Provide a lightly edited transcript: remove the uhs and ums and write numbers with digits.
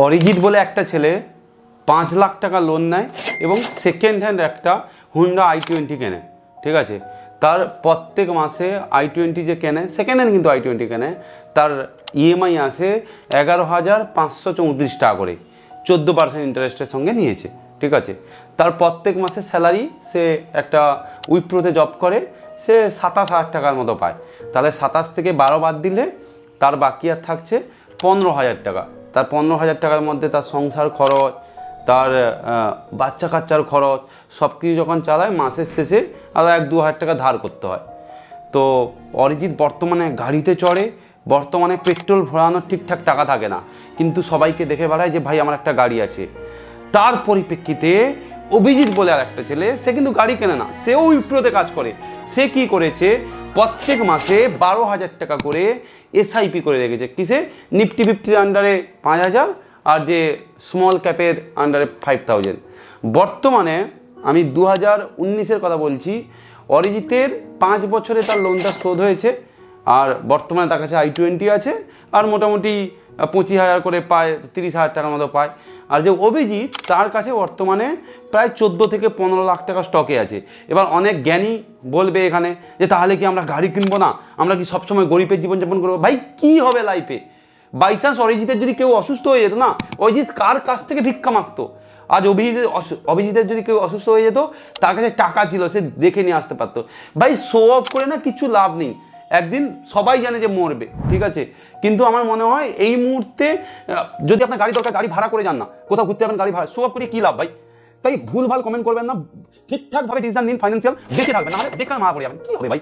অরিজিৎ বলে একটা ছেলে 5 লাখ টাকা লোন নেয় এবং সেকেন্ড হ্যান্ড একটা হুন্ডা i20 কেনে। ঠিক আছে, তার প্রত্যেক মাসে i20 যে কেনে, সেকেন্ড হ্যান্ড কিন্তু i20 কেনে, তার ইএমআই আসে 11,534 টাকা করে, 14% ইন্টারেস্টের সঙ্গে নিয়েছে। ঠিক আছে, তার প্রত্যেক মাসে স্যালারি সে একটা উইপ্রোতে জব করে, সে 27,000 টাকার মতো পায়। তাহলে 27 থেকে 12 বাদ দিলে তার বাকি আর থাকছে 15,000 টাকা। তার 15,000 টাকার মধ্যে তার সংসার খরচ, তার বাচ্চা কাচ্চার খরচ সব কিছু যখন চালায় মাসের শেষে আরও 1-2 হাজার টাকা ধার করতে হয়। তো অরিজিৎ বর্তমানে গাড়িতে চড়ে, বর্তমানে পেট্রোল ভরানোর ঠিকঠাক টাকা থাকে না, কিন্তু সবাইকে দেখে বেড়ায় যে ভাই আমার একটা গাড়ি আছে। তার পরিপ্রেক্ষিতে অভিজিৎ বলে আর একটা ছেলে, সে কিন্তু গাড়ি কেনে না, সেও উইপ্রোতে কাজ করে। সে কি করেছে, প্রত্যেক মাসে 12,000 টাকা করে এসআইপি করে রেখেছে। কিসে? নিফটি 50-র আন্ডারে 5,000 আর যে স্মল ক্যাপের আন্ডারে 5,000। বর্তমানে আমি 2019-এর কথা বলছি, অরিজিতের 5 বছরে তার লোনটা শোধ হয়েছে, আর বর্তমানে তার কাছে i20 আছে, আর মোটামুটি 25,000 করে পায়, 30,000 টাকার মতো পায়। আর যে অভিজিৎ, তার কাছে বর্তমানে প্রায় 14 থেকে 15 লাখ টাকা স্টকে আছে। এবার অনেক জ্ঞানী বলবে এখানে যে তাহলে কি আমরা গাড়ি কিনবো না, আমরা কি সবসময় গরিবের জীবনযাপন করবো? ভাই কি হবে লাইফে? বাই চান্স অরিজিতের যদি কেউ অসুস্থ হয়ে যেত না, অরিজিৎ কার কাছ থেকে ভিক্ষা মাগতো? আজ অভিজিতের যদি কেউ অসুস্থ হয়ে যেত, তার কাছে টাকা ছিল, সে দেখে নিয়ে আসতে পারতো। ভাই শো অফ করে না কিছু লাভ নেই, একদিন সবাই জানে যে মরবে। ঠিক আছে, কিন্তু আমার মনে হয় এই মুহূর্তে যদি আপনার গাড়ি দরকার, গাড়ি ভাড়া করে যান না, কোথাও ঘুরতে যাবেন গাড়ি ভাড়া, শো অফ করে কী লাভ ভাই? তাই ভুলভাল কমেন্ট করবেন না, ঠিকঠাকভাবে ডিসিশন নিন, ফাইন্যান্সিয়াল বেঁচে থাকবেন, না হলে বেকার মারা পড়ে যাবেন। কী হবে ভাই?